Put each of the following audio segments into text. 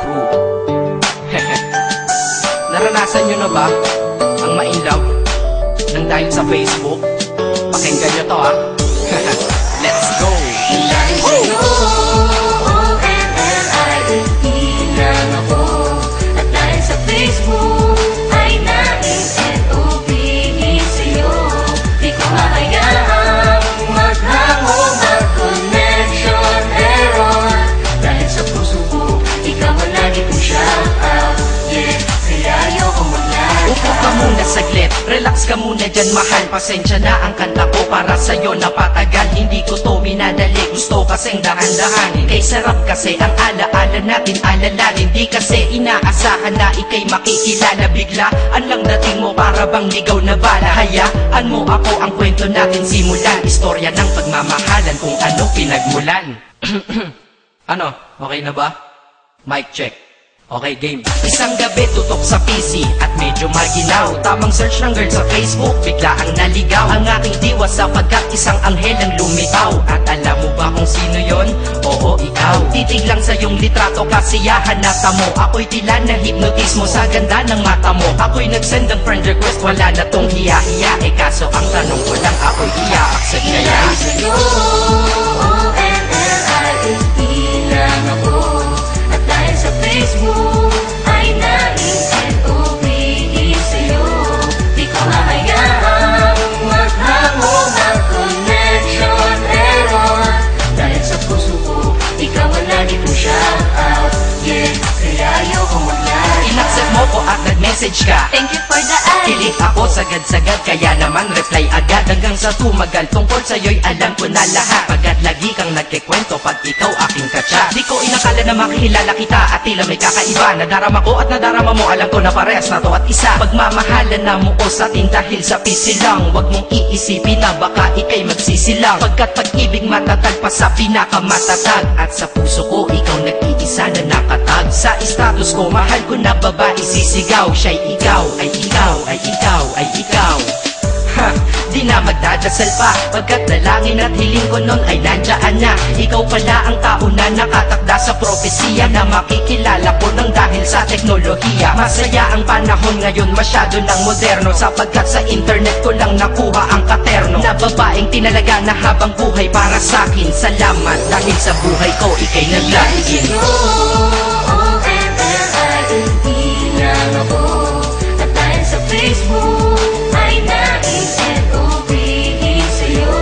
Crew. Naranasan nyo na ba ang ma-inlove nang dahil sa Facebook? Pakinggan nyo to ha. Let's go! Ilang ako at dahil sa Facebook ay nais-NOBE sa'yo. Di ko mahayaang maghango, mag-connection error. Dahil sa puso ko, ikaw ang lagi kong shout out. Yeah, kaya ayoko mag-like. Upo ka muna saglit, relax ka muna dyan mahal. Pasensya na ang kanta ko para sa'yo napatagal. Hindi ko to minadali, gusto kasing dahan-dahanin. Kay sarap kasi ang alaala natin, alalarin. Di kasi inaasahan na ikay makikilala. Biglaan lang dating mo para bang ligaw na bala. Hayaan mo ako ang kwento natin simulan. Istorya ng pagmamahalan kung ano pinagmulan. Ano, okay na ba? Mic check. Okay, game. Isang gabi tutok sa PC at medyo maginaw. Tamang search ng girl sa Facebook, bigla ang naligaw. Ang aking diwa sapagkat isang anghel ang lumitaw. At alam mo ba kung sino yon? Oo, ikaw. Titig lang sa iyong litrato, kasiyahan na tamo. Ako'y tila na hypnotismo sa ganda ng mata mo. Ako'y nagsend ng friend request, wala na tong hiya-hiya. Eh kaso ang tanong ko lang, ako'y i-accept kaya? Sa'yo, ONLIE lang ako. At dahil sa Facebook ay nais-NOBE sa'yo. Di ko mahayaang maghango, mag-connection error. Dahil sa puso ko, ikaw ang lagi kong shout out. Yeah, kaya ayoko mag-like. In-accept mo ko at nag-message ka. Thank you for the eye. Kilig ako sagad-sagad, kaya naman reply agad. Hanggang sa tumagal, tungkol sa'yo'y alam ko na lahat. Pagkat lagi kang nagkikwento pag ikaw aking katsa. Di ko inakala na makikilala kita at tila may kakaiba. Nadarama ko at nadarama mo, alam ko na parehas na to at isa. Pagmamahalan na mo o sa atin dahil sa PC lang. Huwag mong iisipin na baka ikay magsisilang. Pagkat pag-ibig matatag pa sa pinakamatatag. At sa puso ko, ikaw nag-iisa na nakatag. Sa status ko, mahal ko na babae sisigaw. Siya'y ikaw, ay ikaw, ay ikaw, ay ikaw. Ha, di na magdadasal pa. Pagkat dalangin at hiling ko nun ay nandiyan na. Ikaw pala ang tao na nakatakda sa propesiya. Na makikilala ko nang dahil sa teknolohiya. Masaya ang panahon ngayon, masyado ng moderno. Sapagkat sa internet ko lang nakuha ang katerno. Na babaeng tinalaga na habang buhay para sa'kin. Salamat dahil sa buhay ko ikay naglain. ONLIE lang ako. At dahil sa Facebook ay nais-NOBE sa'yo.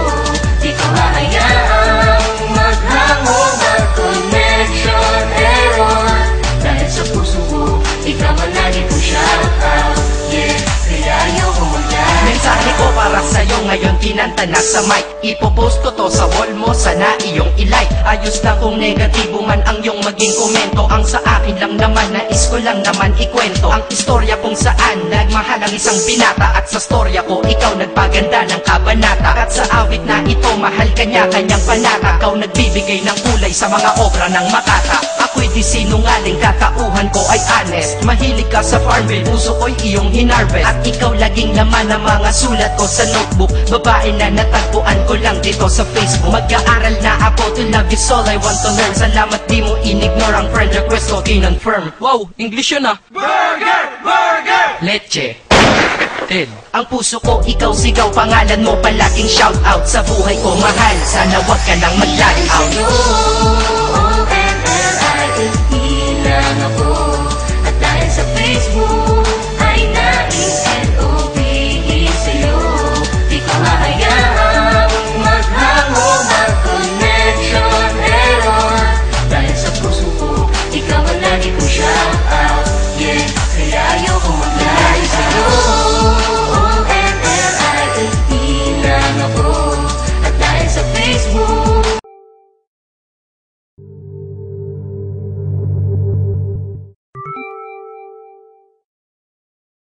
Di ko hahayaang maghango, mag-connection error. Dahil sa puso ko, ikaw ang lagi kong shout out. Yeah, kaya ayoko mag-like. Mensahe ko para sa'yo ngayon, kinanta na sa mic. Ipopost ko to sa wall mo, sana iyong ilike. Ayos na kung negatibo man ang iyong maging komento. Ang sa akin lang naman, nais ko lang naman ikwento ang istorya kung saan nagmahal ang isang binata. At sa storya ko, ikaw nagpaganda ng kabanata. At sa awit na ito, mahal kanya kanyang panata. Ikaw nagbibigay ng kulay sa mga obra ng Makata. Ako'y di sinungaling, katauhan ko ay honest. Mahilig ka sa Farmville, puso ko'y iyong hinarvest. At ikaw laging laman ng mga sulat ko sa notebook. Babae na natagpuan ko lang dito sa Facebook. Mag-aaral na ako, to love is all I want to learn. Salamat di mo inignore ang friend request ko, kinonfirm. Wow, English yun ah. Burger! Burger! Leche. Ted. Ang puso ko, ikaw sigaw, pangalan mo palaging shout out. Sa buhay ko mahal, sana wag ka nang mag-log out.